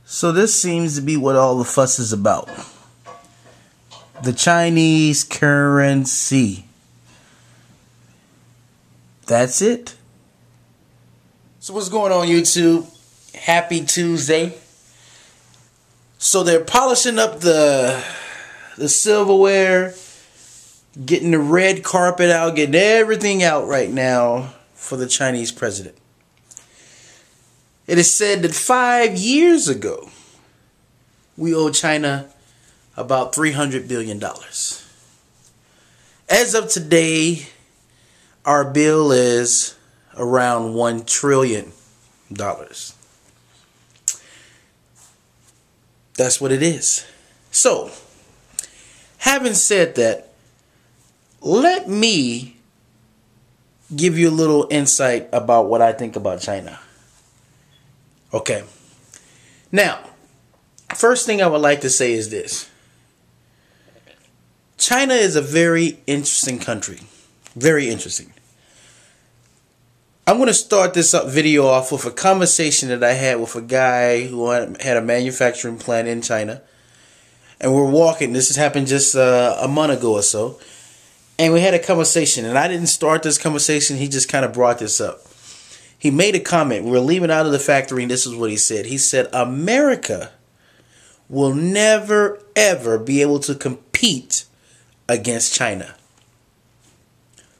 So this seems to be what all the fuss is about. The Chinese currency. That's it. So what's going on, YouTube? Happy Tuesday. So they're polishing up the silverware, getting the red carpet out, getting everything out right now for the Chinese president. It is said that 5 years ago, we owed China about $300 billion. As of today, our bill is around $1 trillion. That's what it is. So, having said that, let me give you a little insight about what I think about China. Okay. Now, first thing I would like to say is this. China is a very interesting country. Very interesting. I'm going to start this video off with a conversation that I had with a guy who had a manufacturing plant in China. And we're walking. This has happened just a month ago or so. And we had a conversation. And I didn't start this conversation. He just kind of brought this up. He made a comment. We were leaving out of the factory, and this is what he said. He said, America will never, ever be able to compete against China.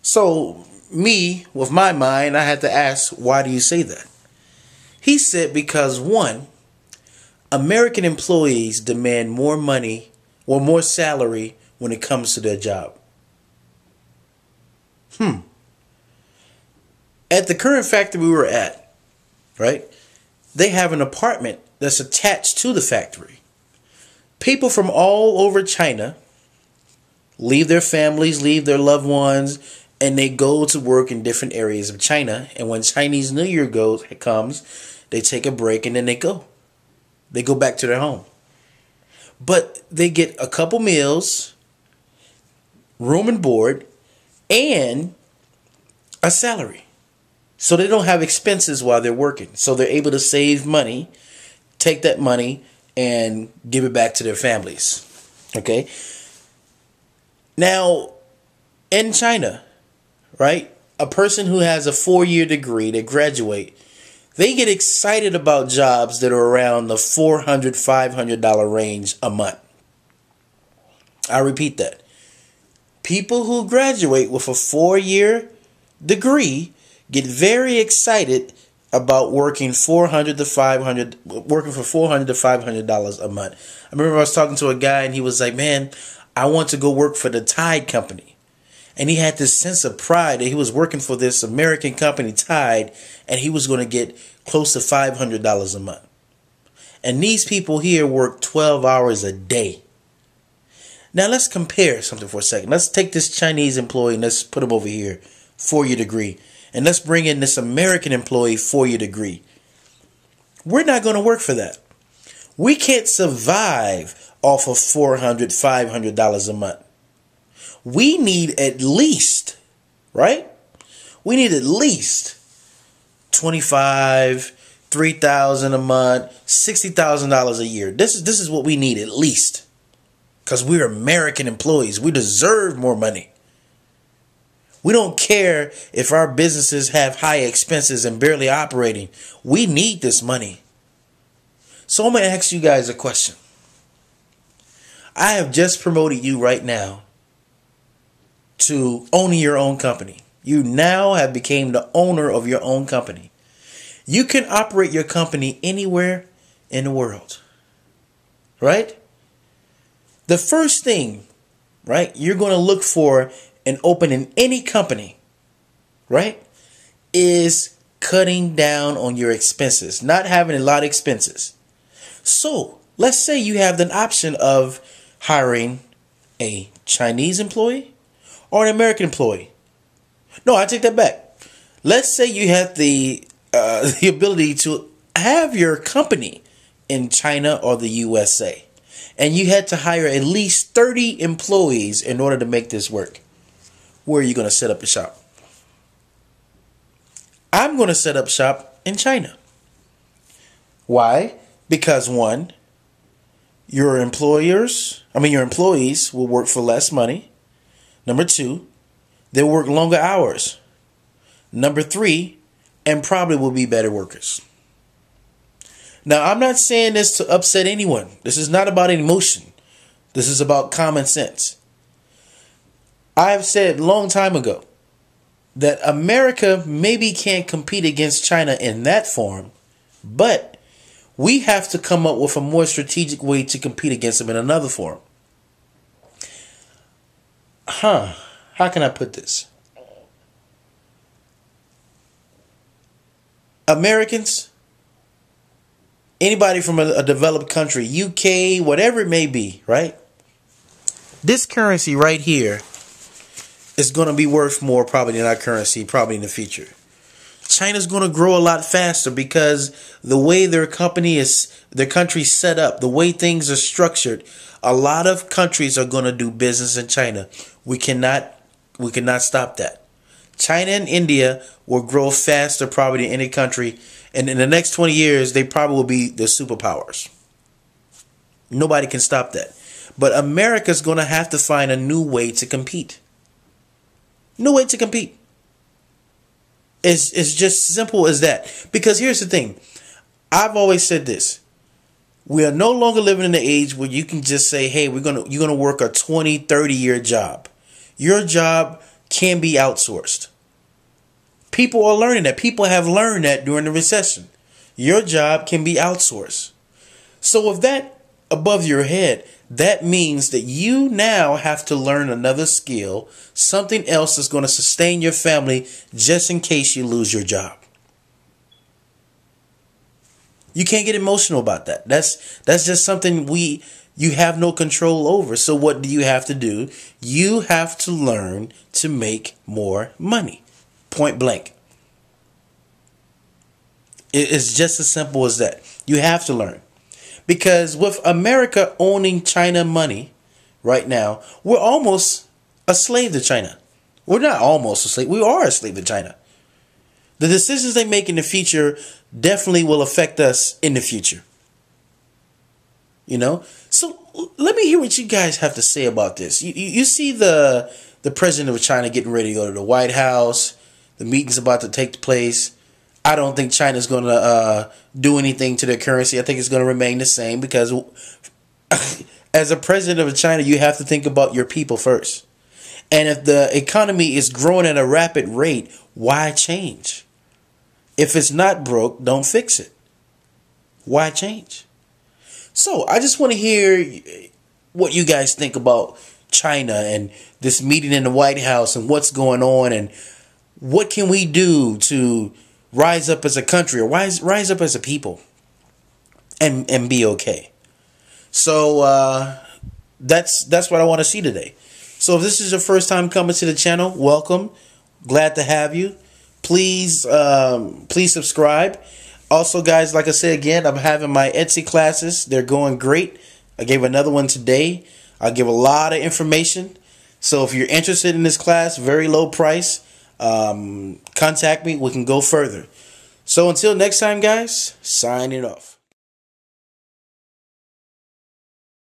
So, me, with my mind, I had to ask, why do you say that? He said, because one, American employees demand more money or more salary when it comes to their job. At the current factory we were at, right, they have an apartment that's attached to the factory. People from all over China leave their families, leave their loved ones, and they go to work in different areas of China. And when Chinese New Year comes, they take a break and then they go. They go back to their home. But they get a couple meals, room and board, and a salary. So they don't have expenses while they're working. So they're able to save money, take that money, and give it back to their families. Okay? Now, in China, right, a person who has a 4-year degree, they graduate, they get excited about jobs that are around the $400, $500 range a month. I repeat that. People who graduate with a 4-year degree get very excited about working $400 to $500 a month. I remember I was talking to a guy and he was like, man, I want to go work for the Tide company. And he had this sense of pride that he was working for this American company, Tide, and he was going to get close to $500 a month. And these people here work 12 hours a day. Now let's compare something for a second. Let's take this Chinese employee and let's put him over here, 4-year degree. And let's bring in this American employee, 4-year degree. We're not going to work for that. We can't survive off of $400, $500 a month. We need at least, right? We need at least $25,000, $3,000 a month, $60,000 a year. This is what we need at least. Because we're American employees. We deserve more money. We don't care if our businesses have high expenses and barely operating. We need this money. So I'm going to ask you guys a question. I have just promoted you right now to owning your own company. You now have become the owner of your own company. You can operate your company anywhere in the world. Right? The first thing, right, you're going to look for and opening any company, right, is cutting down on your expenses, not having a lot of expenses. So let's say you have the option of hiring a Chinese employee or an American employee. No, I take that back. Let's say you have the ability to have your company in China or the USA, and you had to hire at least 30 employees in order to make this work. Where are you going to set up a shop? I'm going to set up shop in China. Why? Because one, your employees will work for less money. Number two, they'll work longer hours. Number three, and probably will be better workers. Now, I'm not saying this to upset anyone. This is not about emotion. This is about common sense. I've said a long time ago that America maybe can't compete against China in that form, but we have to come up with a more strategic way to compete against them in another form. How can I put this? Americans, anybody from a developed country, UK, whatever it may be, right? This currency right here is going to be worth more probably than our currency probably in the future. China's going to grow a lot faster because the way their country's set up, the way things are structured, a lot of countries are going to do business in China. We cannot stop that. China and India will grow faster probably than any country, and in the next 20 years they probably will be the superpowers. Nobody can stop that. But America's going to have to find a new way to compete. New way to compete. It's just simple as that. Because here's the thing. I've always said this. We are no longer living in the age where you can just say, hey, you're gonna work a 20, 30-year job. Your job can be outsourced. People are learning that. People have learned that during the recession. Your job can be outsourced. So with that above your head, that means that you now have to learn another skill, something else that's going to sustain your family just in case you lose your job. You can't get emotional about that. That's just something you have no control over. So what do you have to do? You have to learn to make more money. Point blank. It's just as simple as that. You have to learn. Because with America owning China money right now, we're almost a slave to China. We're not almost a slave. We are a slave to China. The decisions they make in the future definitely will affect us in the future. You know? So let me hear what you guys have to say about this. You see the president of China getting ready to go to the White House. The meeting's about to take place. I don't think China's going to do anything to their currency. I think it's going to remain the same because as a president of China, you have to think about your people first. And if the economy is growing at a rapid rate, why change? If it's not broke, don't fix it. Why change? So I just want to hear what you guys think about China and this meeting in the White House and what's going on and what can we do to rise up as a country or rise up as a people and be okay. So that's what I want to see today. So if this is your first time coming to the channel, welcome. Glad to have you. Please subscribe. Also, guys, like I said again, I'm having my Etsy classes. They're going great. I gave another one today. I give a lot of information. So if you're interested in this class, very low price, contact me. We can go further. So until next time, guys, signing off.